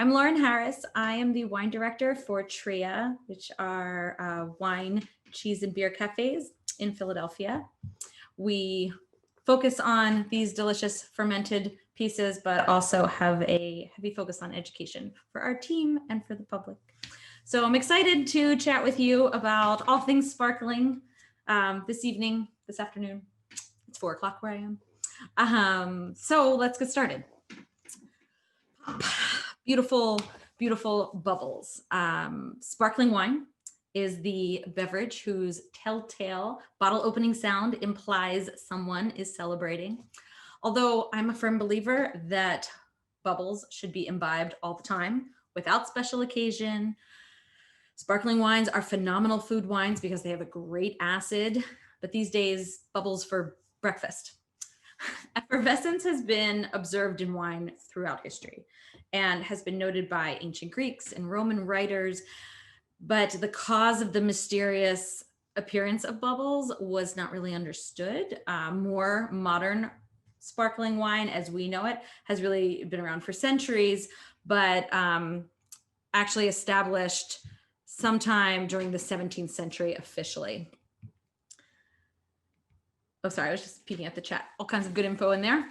I'm Lauren Harris. I am the wine director for TRIA, which are wine, cheese, and beer cafes in Philadelphia. We focus on these delicious fermented pieces, but also have a heavy focus on education for our team and for the public. So I'm excited to chat with you about all things sparkling this evening, this afternoon. It's 4 o'clock where I am. So let's get started. Beautiful, beautiful bubbles. Sparkling wine is the beverage whose telltale bottle opening sound implies someone is celebrating. Although I'm a firm believer that bubbles should be imbibed all the time without special occasion. Sparkling wines are phenomenal food wines because they have a great acid, but these days, bubbles for breakfast. Effervescence has been observed in wine throughout history and has been noted by ancient Greeks and Roman writers, but the cause of the mysterious appearance of bubbles was not really understood. More modern sparkling wine, as we know it, has really been around for centuries, but actually established sometime during the 17th century officially. Oh, sorry, I was just peeking at the chat. All kinds of good info in there.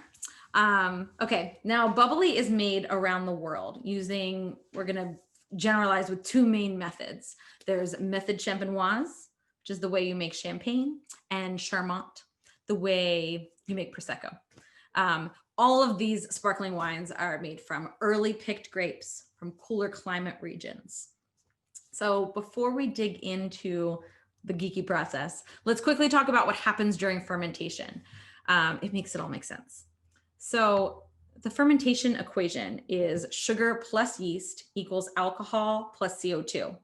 Okay, now Bubbly is made around the world using, we're gonna generalize with 2 main methods. There's method champenoise, which is the way you make champagne, and Charmont, the way you make Prosecco. All of these sparkling wines are made from early picked grapes from cooler climate regions. So before we dig into the geeky process, let's quickly talk about what happens during fermentation. It makes it all make sense. So the fermentation equation is sugar plus yeast equals alcohol plus CO2.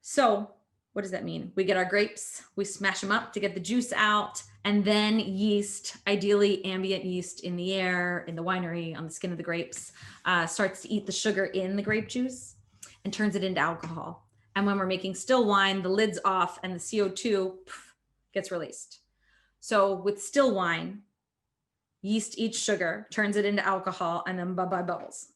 So what does that mean? We get our grapes, we smash them up to get the juice out, and then yeast, ideally ambient yeast in the air, in the winery, on the skin of the grapes, starts to eat the sugar in the grape juice and turns it into alcohol. And when we're making still wine, the lid's off and the CO2 gets released. So with still wine, yeast eats sugar, turns it into alcohol, and then bye-bye bubbles.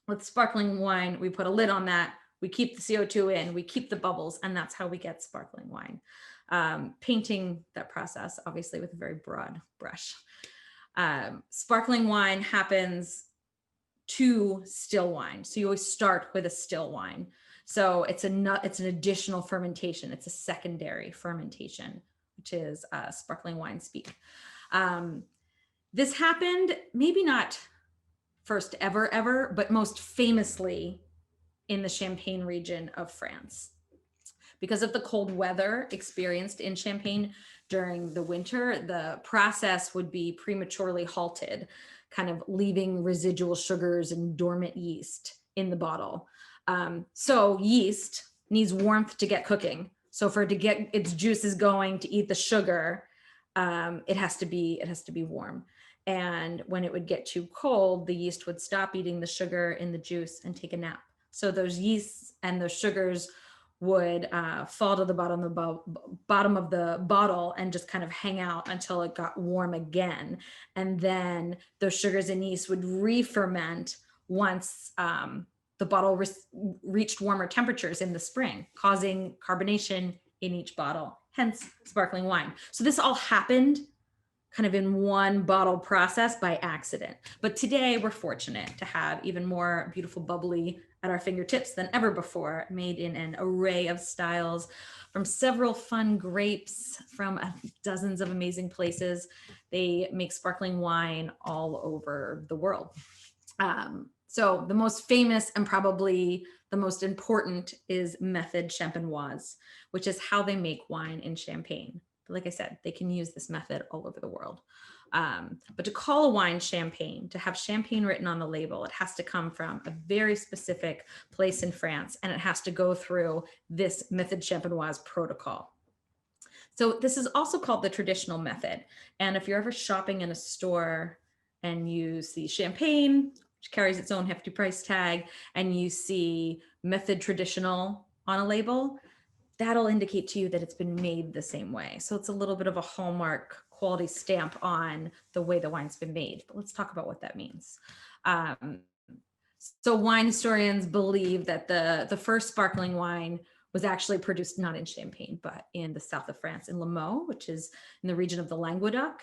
With sparkling wine, we put a lid on that, we keep the CO2 in, we keep the bubbles, and that's how we get sparkling wine. Painting that process, obviously, with a very broad brush. Sparkling wine happens to still wine. So you always start with a still wine. So it's an additional fermentation. It's a secondary fermentation, which is sparkling wine speak. This happened maybe not first ever, but most famously in the Champagne region of France. Because of the cold weather experienced in Champagne during the winter, the process would be prematurely halted, kind of leaving residual sugars and dormant yeast in the bottle. So yeast needs warmth to get cooking. So for it to get its juices going to eat the sugar, it has to be warm. And when it would get too cold, the yeast would stop eating the sugar in the juice and take a nap. So those yeasts and those sugars would fall to the bottom of the bottle and just kind of hang out until it got warm again. And then those sugars and yeast would re-ferment once the bottle reached warmer temperatures in the spring, causing carbonation in each bottle, hence sparkling wine. So this all happened kind of in one bottle process by accident. But today we're fortunate to have even more beautiful bubbly at our fingertips than ever before, made in an array of styles from several fun grapes from dozens of amazing places. They make sparkling wine all over the world. So the most famous and probably the most important is method champenoise, which is how they make wine in Champagne. But like I said, they can use this method all over the world. But to call a wine champagne, to have champagne written on the label, it has to come from a very specific place in France, and it has to go through this method champenoise protocol. So this is also called the traditional method. And if you're ever shopping in a store and you see champagne, which carries its own hefty price tag, and you see method traditional on a label, that'll indicate to you that it's been made the same way. So it's a little bit of a hallmark quality stamp on the way the wine's been made. But let's talk about what that means. So wine historians believe that the first sparkling wine was actually produced not in Champagne, but in the south of France, in Limoux, which is in the region of the Languedoc.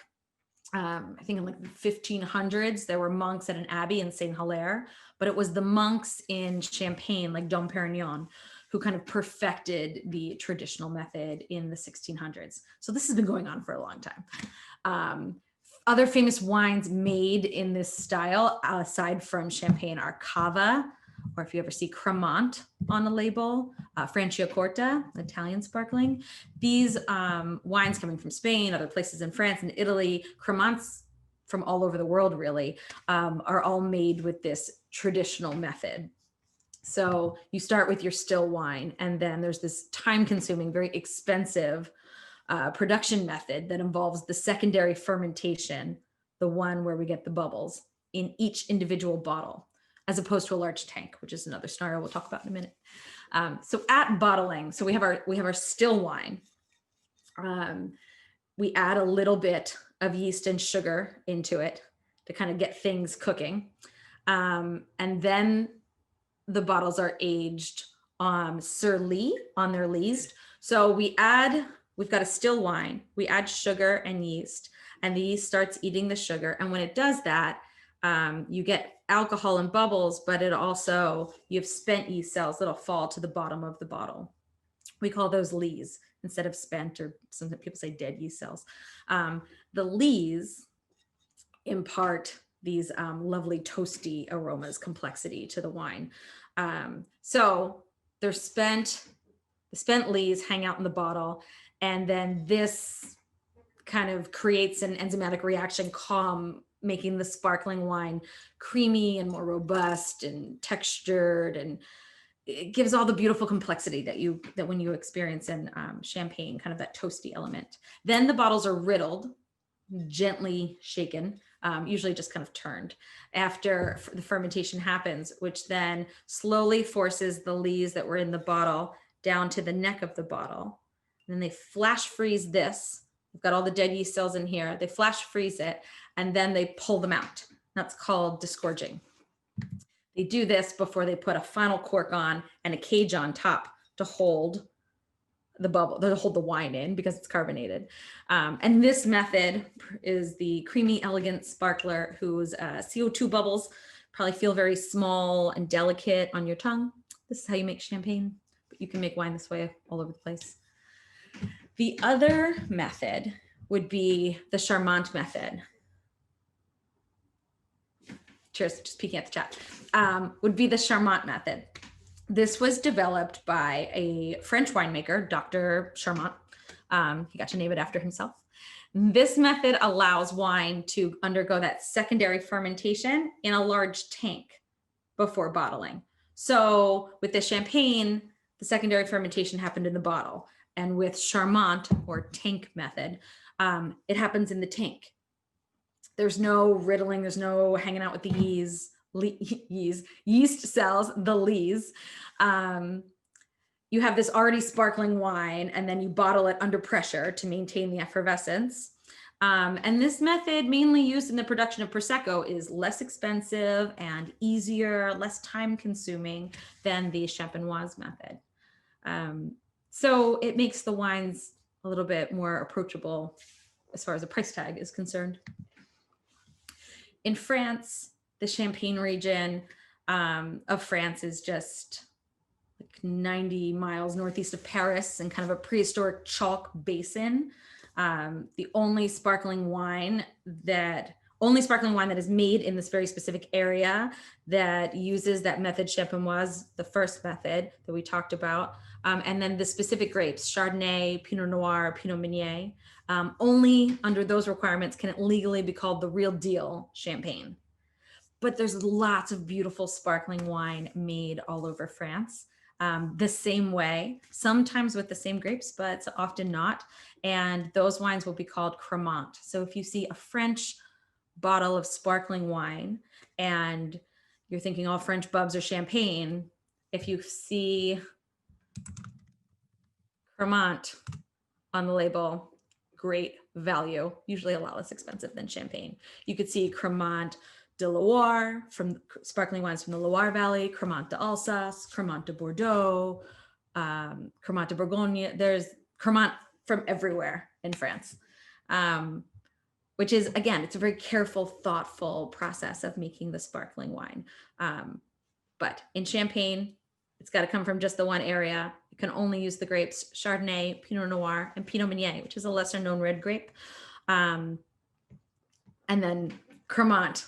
I think in like the 1500s, there were monks at an abbey in Saint Hilaire, but it was the monks in Champagne, like Dom Perignon, who kind of perfected the traditional method in the 1600s. So this has been going on for a long time. Other famous wines made in this style, aside from Champagne, are Cava, or if you ever see Cremant on a label, Franciacorta, Italian sparkling. These wines coming from Spain, other places in France and Italy, Cremants from all over the world really, are all made with this traditional method. So you start with your still wine, and then there's this time-consuming, very expensive production method that involves the secondary fermentation, the one where we get the bubbles, in each individual bottle, as opposed to a large tank, which is another scenario we'll talk about in a minute. So at bottling, so we have our still wine. We add a little bit of yeast and sugar into it to kind of get things cooking. And then the bottles are aged sur lie, on their lees. So we've got a still wine, we add sugar and yeast, and the yeast starts eating the sugar. And when it does that, you get alcohol and bubbles, but it also, you have spent yeast cells that'll fall to the bottom of the bottle. We call those lees instead of spent, or some people say dead yeast cells. The lees impart these lovely toasty aromas, complexity to the wine. So they're the spent lees hang out in the bottle, and then this kind of creates an enzymatic reaction, making the sparkling wine creamy and more robust and textured, and it gives all the beautiful complexity that when you experience in Champagne, kind of that toasty element. Then the bottles are riddled, gently shaken, usually just kind of turned after the fermentation happens, which then slowly forces the lees that were in the bottle down to the neck of the bottle. And then they flash freeze this. We've got all the dead yeast cells in here. They flash freeze it, and then they pull them out. That's called disgorging. They do this before they put a final cork on and a cage on top to hold the bubble, to hold the wine in, because it's carbonated. And this method is the creamy, elegant sparkler whose CO2 bubbles probably feel very small and delicate on your tongue. This is how you make champagne, but you can make wine this way all over the place. The other method would be the Charmont method. Cheers, just peeking at the chat. Would be the Charmont method. This was developed by a French winemaker, Dr. Charmont. He got to name it after himself. This method allows wine to undergo that secondary fermentation in a large tank before bottling. So with the Champagne, the secondary fermentation happened in the bottle. And with Charmont, or tank method, it happens in the tank. There's no riddling, there's no hanging out with the yeast cells, the lees. You have this already sparkling wine, and then you bottle it under pressure to maintain the effervescence. And this method, mainly used in the production of Prosecco, is less expensive and easier, less time consuming than the Champenoise method. So it makes the wines a little bit more approachable as far as the price tag is concerned. In France, the Champagne region of France is just like 90 miles northeast of Paris, and kind of a prehistoric chalk basin. The only sparkling wine that is made in this very specific area that uses that method Champenoise, the first method that we talked about, and then the specific grapes, Chardonnay, Pinot Noir, Pinot Meunier. Only under those requirements can it legally be called the real deal Champagne. But there's lots of beautiful sparkling wine made all over France, the same way, sometimes with the same grapes, but often not. And those wines will be called Cremant. So if you see a French bottle of sparkling wine and you're thinking all French bubs are champagne, if you see Charmont on the label, great value, usually a lot less expensive than champagne. You could see Charmont, de Loire, from sparkling wines from the Loire Valley, Cremant d'Alsace, Cremant de Bordeaux, Cremant de Bourgogne. There's Cremant from everywhere in France, which is, again, it's a very careful, thoughtful process of making the sparkling wine. But in Champagne, it's got to come from just the one area. You can only use the grapes Chardonnay, Pinot Noir, and Pinot Meunier, which is a lesser known red grape. And then Cremant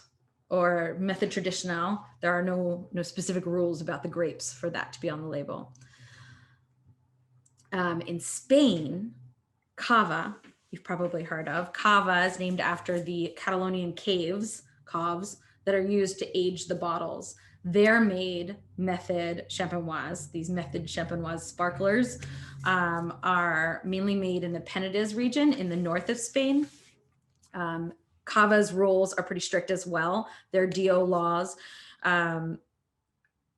or Method Traditionnel, there are no specific rules about the grapes for that to be on the label. In Spain, Cava, you've probably heard of. Cava is named after the Catalonian caves that are used to age the bottles. They're made Method Champenoise. These Method Champenoise sparklers are mainly made in the Penedès region in the north of Spain. Cava's rules are pretty strict as well. Their DO laws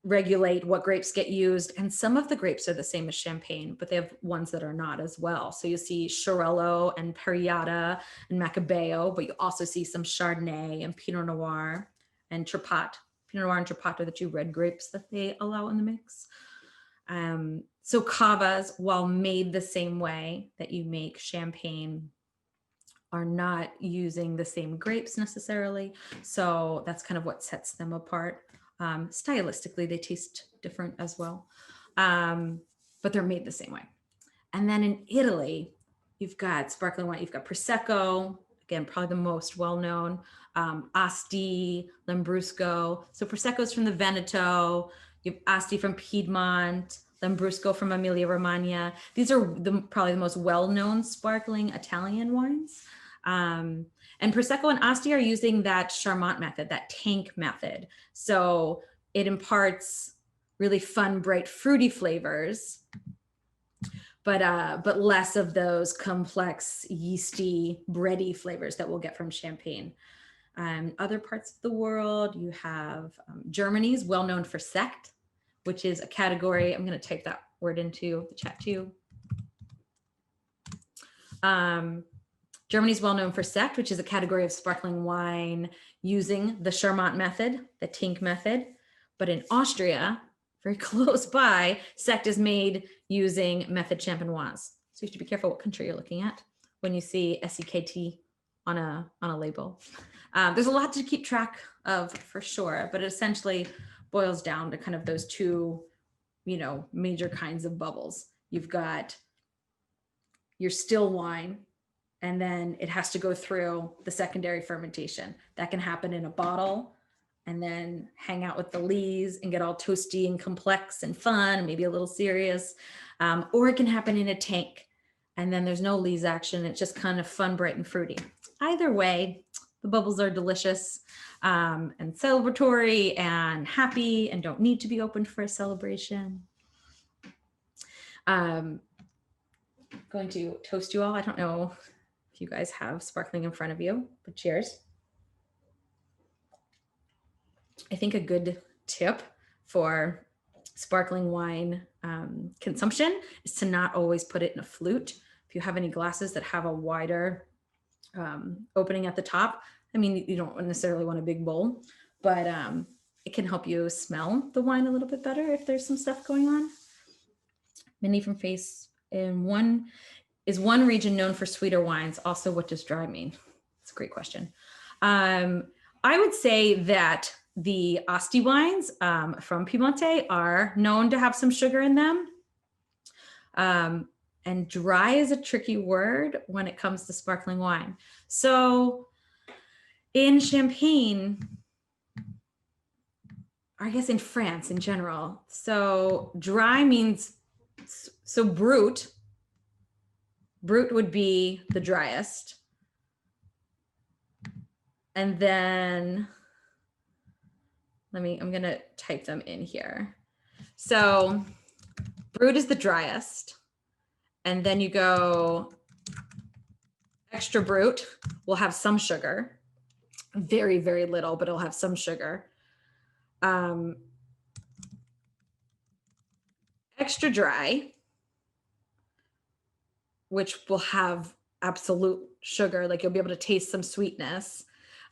regulate what grapes get used, and some of the grapes are the same as Champagne, but they have ones that are not as well. So you see Xarel·lo and Parellada and Macabeo, but you also see some Chardonnay and Pinot Noir and Trepat. Pinot Noir and Trepat are the two red grapes that they allow in the mix. So Cavas, while made the same way that you make Champagne, are not using the same grapes necessarily. So that's kind of what sets them apart. Stylistically, they taste different as well, but they're made the same way. And then in Italy, you've got sparkling wine, you've got Prosecco, again, probably the most well-known, Asti, Lambrusco. So Prosecco's from the Veneto, you have Asti from Piedmont, Lambrusco from Emilia-Romagna. These are probably the most well-known sparkling Italian wines. And Prosecco and Asti are using that Charmont method, that tank method. So it imparts really fun, bright, fruity flavors, but less of those complex, yeasty, bready flavors that we'll get from Champagne. Other parts of the world, you have Germany's well known for Sekt, which is a category. I'm going to type that word into the chat too. Germany's well known for Sekt, which is a category of sparkling wine using the Charmont method, the Tink method. But in Austria, very close by, Sekt is made using Method Champenoise. So you have to be careful what country you're looking at when you see SEKT on a label. There's a lot to keep track of for sure, but it essentially boils down to kind of those two, major kinds of bubbles. You've got your still wine, and then it has to go through the secondary fermentation. That can happen in a bottle and then hang out with the lees and get all toasty and complex and fun, maybe a little serious. Or it can happen in a tank and then there's no lees action. It's just kind of fun, bright, and fruity. Either way, the bubbles are delicious and celebratory and happy and don't need to be opened for a celebration. Going to toast you all. I don't know if you guys have sparkling in front of you, but cheers. I think a good tip for sparkling wine consumption is to not always put it in a flute. If you have any glasses that have a wider opening at the top, I mean, you don't necessarily want a big bowl, but it can help you smell the wine a little bit better if there's some stuff going on. Minnie from Face, is one region known for sweeter wines? Also, what does dry mean? It's a great question. I would say that the Asti wines from Piemonte are known to have some sugar in them. And dry is a tricky word when it comes to sparkling wine. So in Champagne, I guess in France in general, so dry means, so brut would be the driest. And then I'm gonna type them in here. So brut is the driest. And then you go extra brut will have some sugar, very, very little, but it'll have some sugar. Extra dry, which will have absolute sugar, like you'll be able to taste some sweetness.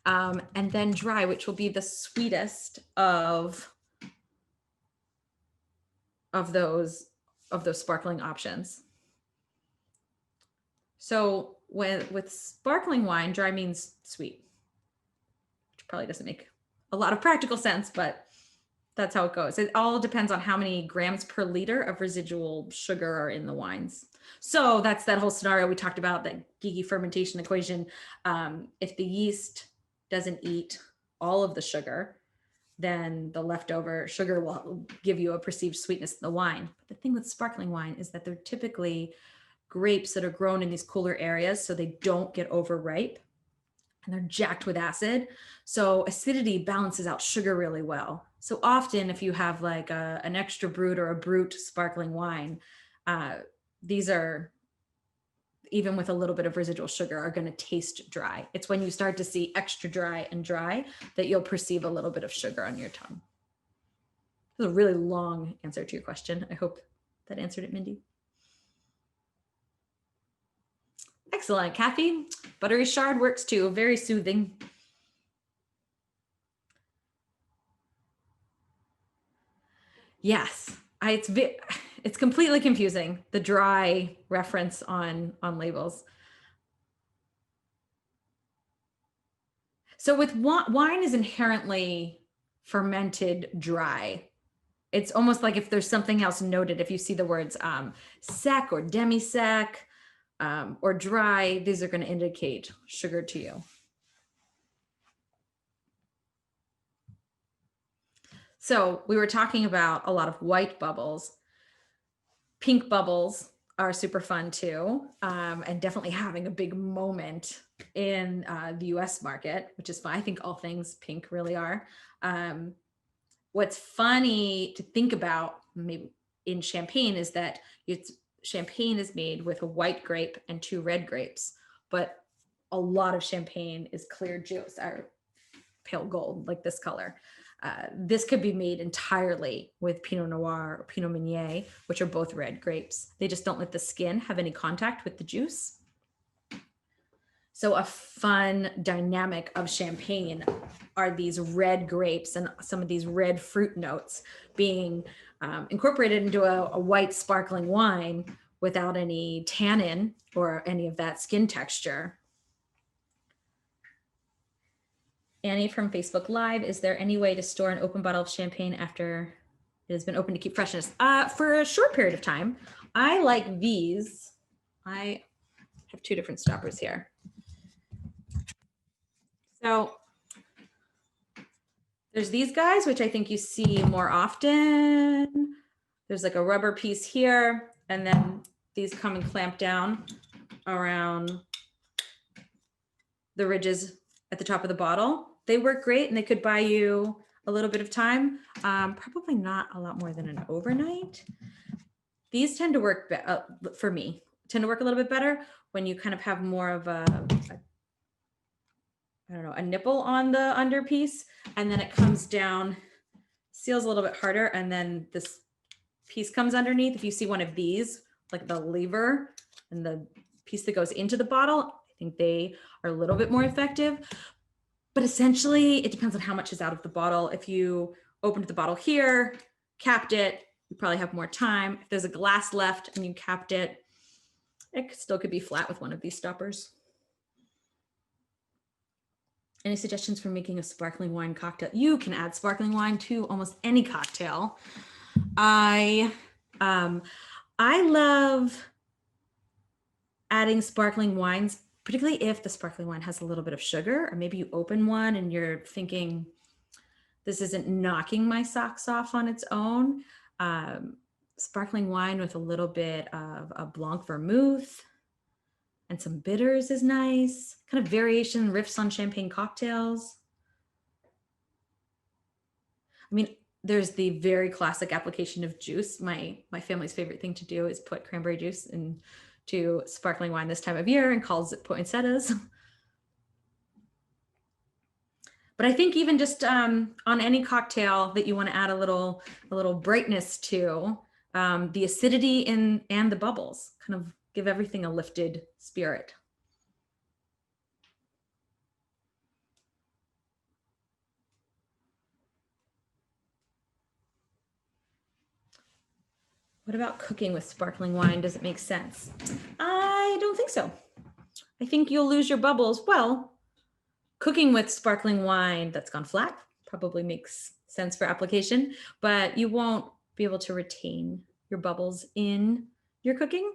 and then dry, which will be the sweetest of those sparkling options. So with sparkling wine, dry means sweet, which probably doesn't make a lot of practical sense, but that's how it goes. It all depends on how many grams per liter of residual sugar are in the wines. So that's that whole scenario we talked about, that geeky fermentation equation. If the yeast doesn't eat all of the sugar, then the leftover sugar will give you a perceived sweetness in the wine. But the thing with sparkling wine is that they're typically grapes that are grown in these cooler areas, so they don't get overripe, and they're jacked with acid. So acidity balances out sugar really well. So often if you have like an extra brut or a brut sparkling wine, these are, even with a little bit of residual sugar, are going to taste dry. It's when you start to see extra dry and dry that you'll perceive a little bit of sugar on your tongue. This is a really long answer to your question. I hope that answered it, Mindy. Excellent, Kathy. Buttery shard works too, very soothing. Yes, it's completely confusing, the dry reference on labels. So with wine is inherently fermented dry. It's almost like if there's something else noted, if you see the words sec or demi-sec or dry, these are going to indicate sugar to you. So we were talking about a lot of white bubbles. Pink bubbles are super fun too, and definitely having a big moment in the US market, which is fun. I think all things pink really are. What's funny to think about maybe in champagne is that champagne is made with a white grape and 2 red grapes, but a lot of champagne is clear juice or pale gold, like this color. This could be made entirely with Pinot Noir or Pinot Meunier, which are both red grapes. They just don't let the skin have any contact with the juice. So a fun dynamic of champagne are these red grapes and some of these red fruit notes being incorporated into a white sparkling wine without any tannin or any of that skin texture. Annie from Facebook Live, is there any way to store an open bottle of champagne after it has been open to keep freshness? For a short period of time. I like these. I have 2 different stoppers here. So there's these guys, which I think you see more often. There's like a rubber piece here, and then these come and clamp down around the ridges at the top of the bottle. They work great, and they could buy you a little bit of time, probably not a lot more than an overnight. These tend to work, for me, tend to work a little bit better when you kind of have more of a nipple on the underpiece, and then it comes down, seals a little bit harder, and then this piece comes underneath. If you see one of these, like the lever and the piece that goes into the bottle, I think they are a little bit more effective. But essentially, it depends on how much is out of the bottle. If you opened the bottle here, capped it, you probably have more time. If there's a glass left and you capped it, it still could be flat with one of these stoppers. Any suggestions for making a sparkling wine cocktail? You can add sparkling wine to almost any cocktail. I love adding sparkling wines, particularly if the sparkling wine has a little bit of sugar, or maybe you open one and you're thinking, this isn't knocking my socks off on its own. Sparkling wine with a little bit of a Blanc vermouth and some bitters is nice. Kind of variation riffs on champagne cocktails. I mean, there's the very classic application of juice. My family's favorite thing to do is put cranberry juice into sparkling wine this time of year and calls it poinsettias. But I think even just on any cocktail that you want to add a little brightness to, the acidity and the bubbles kind of give everything a lifted spirit. What about cooking with sparkling wine? Does it make sense? I don't think so. I think you'll lose your bubbles. Well, cooking with sparkling wine that's gone flat probably makes sense for application, but you won't be able to retain your bubbles in your cooking.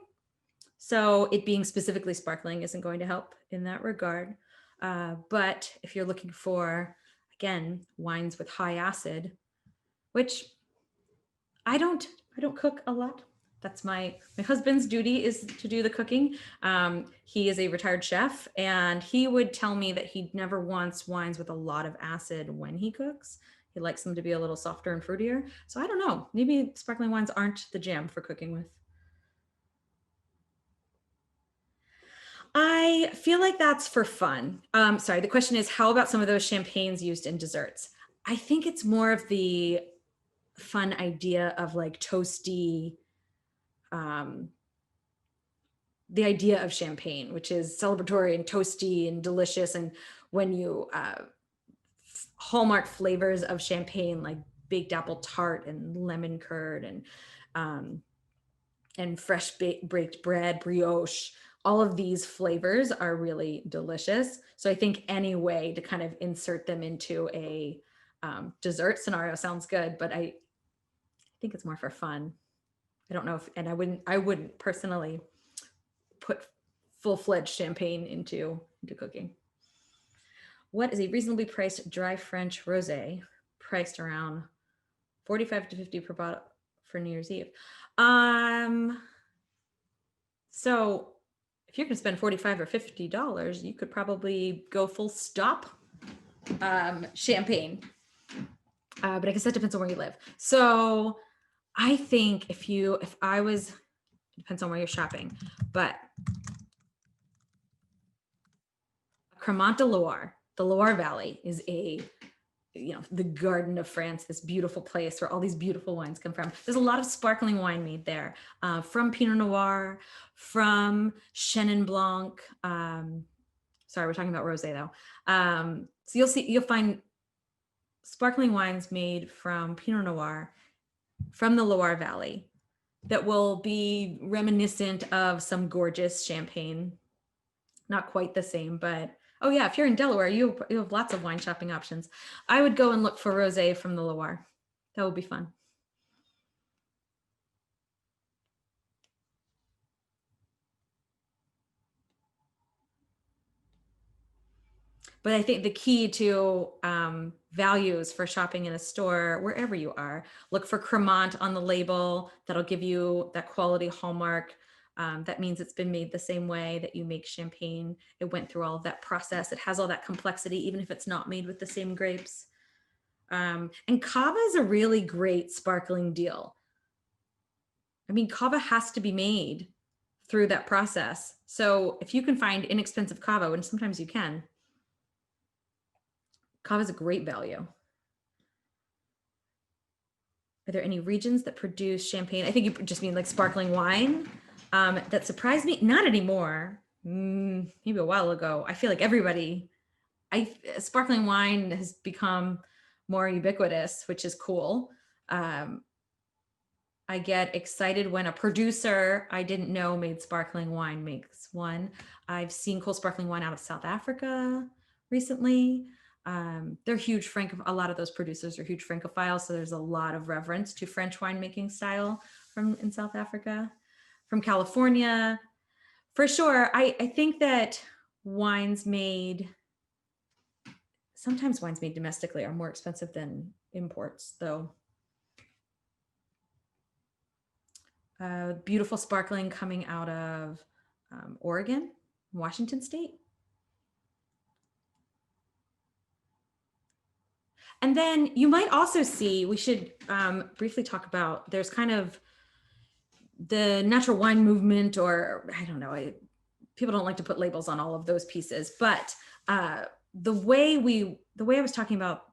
So it being specifically sparkling isn't going to help in that regard. But if you're looking for, again, wines with high acid, which I don't cook a lot. That's my husband's duty, is to do the cooking. He is a retired chef, and he would tell me that he never wants wines with a lot of acid when he cooks. He likes them to be a little softer and fruitier. So I don't know, maybe sparkling wines aren't the jam for cooking with. I feel like that's for fun. Sorry, the question is, how about some of those champagnes used in desserts? I think it's more of the fun idea of like toasty, the idea of champagne, which is celebratory and toasty and delicious. And when you hallmark flavors of champagne, like baked apple tart and lemon curd and fresh baked bread, brioche, all of these flavors are really delicious. So I think any way to kind of insert them into a dessert scenario sounds good, but I think it's more for fun. I don't know if, and I wouldn't personally put full-fledged champagne into cooking. What is a reasonably priced dry French rosé priced around 45 to 50 per bottle for New Year's Eve? So if you're going to spend $45 or $50, you could probably go full stop champagne. But I guess that depends on where you live. So I think if I was, depends on where you're shopping, but Charmont de Loire, the Loire Valley is the garden of France, this beautiful place where all these beautiful wines come from. There's a lot of sparkling wine made there, from Pinot Noir, from Chenin Blanc. Sorry, we're talking about rosé though. So you'll find sparkling wines made from Pinot Noir from the Loire Valley that will be reminiscent of some gorgeous champagne. Not quite the same, but oh yeah, if you're in Delaware, you have lots of wine shopping options. I would go and look for rosé from the Loire. That would be fun. But I think the key to values for shopping in a store, wherever you are, look for Cremant on the label. That'll give you that quality hallmark. That means it's been made the same way that you make champagne. It went through all of that process. It has all that complexity, even if it's not made with the same grapes. And Cava is a really great sparkling deal. I mean, Cava has to be made through that process. So if you can find inexpensive Cava, and sometimes you can, Cava is a great value. Are there any regions that produce champagne? I think you just mean like sparkling wine. That surprised me. Not anymore. Maybe a while ago. I feel like sparkling wine has become more ubiquitous, which is cool. I get excited when a producer I didn't know made sparkling wine makes one. I've seen cool sparkling wine out of South Africa recently. They're huge a lot of those producers are huge Francophiles, so there's a lot of reverence to French winemaking style in South Africa. From California, for sure. I think that sometimes wines made domestically are more expensive than imports, though. Beautiful sparkling coming out of Oregon, Washington State. And then you might also see, we should briefly talk about, there's kind of the natural wine movement, or I don't know, people don't like to put labels on all of those pieces, but the way I was talking about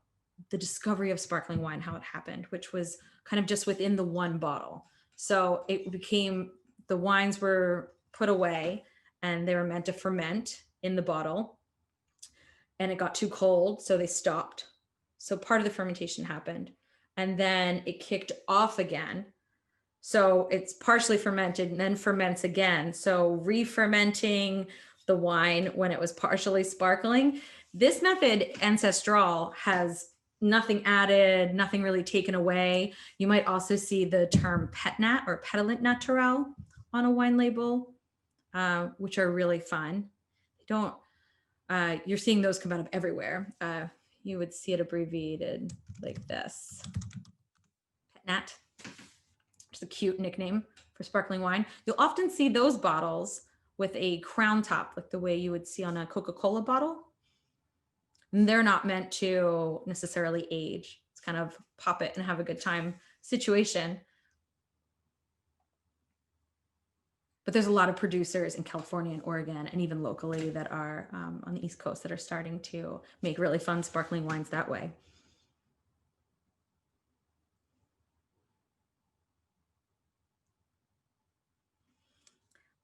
the discovery of sparkling wine, how it happened, which was kind of just within the one bottle. So it became, the wines were put away and they were meant to ferment in the bottle, and it got too cold, so they stopped. So part of the fermentation happened, and then it kicked off again. So it's partially fermented and then ferments again. So re-fermenting the wine when it was partially sparkling. This method, ancestral, has nothing added, nothing really taken away. You might also see the term petnat or pétillant naturel on a wine label, which are really fun. You're seeing those come out of everywhere. You would see it abbreviated like this. Petnat, which is a cute nickname for sparkling wine. You'll often see those bottles with a crown top, like the way you would see on a Coca-Cola bottle. And they're not meant to necessarily age. It's kind of pop it and have a good time situation. But there's a lot of producers in California and Oregon and even locally that are on the East Coast that are starting to make really fun sparkling wines that way.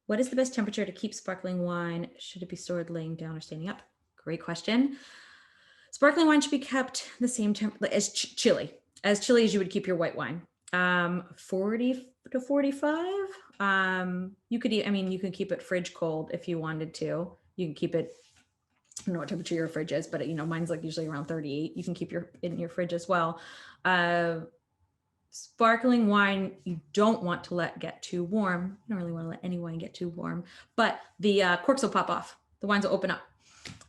What is the best temperature to keep sparkling wine? Should it be stored laying down or standing up? Great question. Sparkling wine should be kept the same temperature as chili as you would keep your white wine. 40 to 45. You can keep it fridge cold if you wanted to. You can keep it, I don't know what temperature your fridge is, but mine's like usually around 38. You can keep in your fridge as well. Sparkling wine, you don't want to get too warm. You don't really want to let any wine get too warm, but the corks will pop off. The wines will open up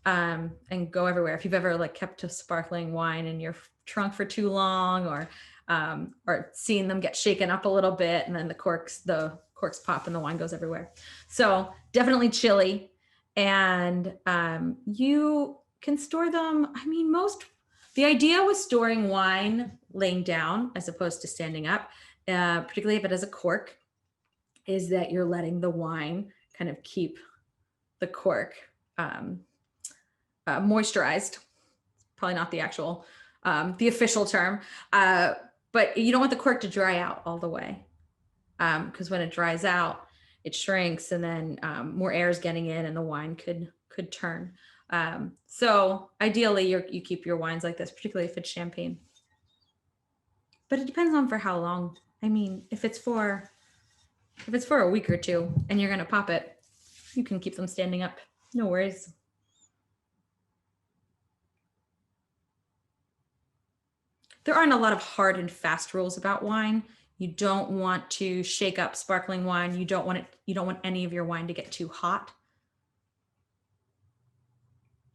and go everywhere. If you've ever kept a sparkling wine in your trunk for too long, or seeing them get shaken up a little bit, and then the corks pop and the wine goes everywhere. So definitely chilly, and you can store them. The idea with storing wine laying down as opposed to standing up, particularly if it has a cork, is that you're letting the wine kind of keep the cork moisturized. Probably not the actual, the official term, but you don't want the cork to dry out all the way, because when it dries out, it shrinks, and then more air is getting in, and the wine could turn. So ideally, you keep your wines like this, particularly if it's champagne. But it depends on for how long. If it's for a week or two and you're going to pop it, you can keep them standing up. No worries. There aren't a lot of hard and fast rules about wine. You don't want to shake up sparkling wine. You don't want any of your wine to get too hot,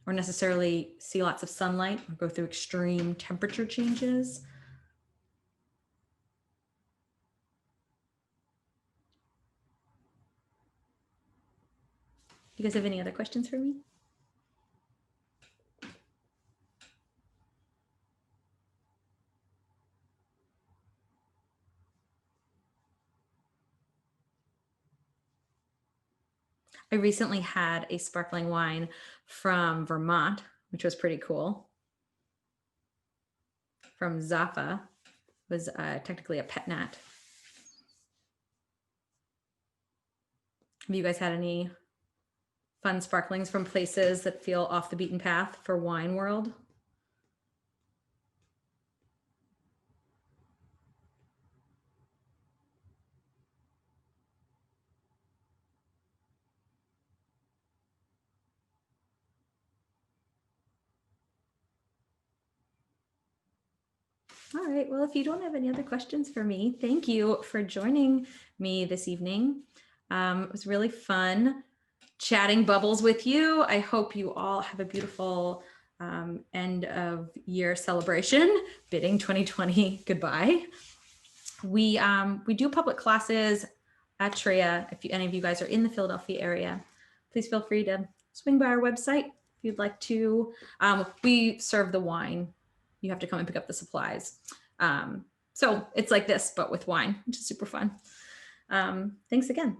or necessarily see lots of sunlight or go through extreme temperature changes. You guys have any other questions for me? I recently had a sparkling wine from Vermont, which was pretty cool. From Zappa, was technically a petnat. Have you guys had any fun sparklings from places that feel off the beaten path for wine world? All right, well, if you don't have any other questions for me, thank you for joining me this evening. It was really fun chatting bubbles with you. I hope you all have a beautiful end of year celebration, bidding 2020 goodbye. We do public classes at TRIA. If any of you guys are in the Philadelphia area, please feel free to swing by our website if you'd like to. We serve the wine. You have to come and pick up the supplies. So it's like this, but with wine, which is super fun. Thanks again.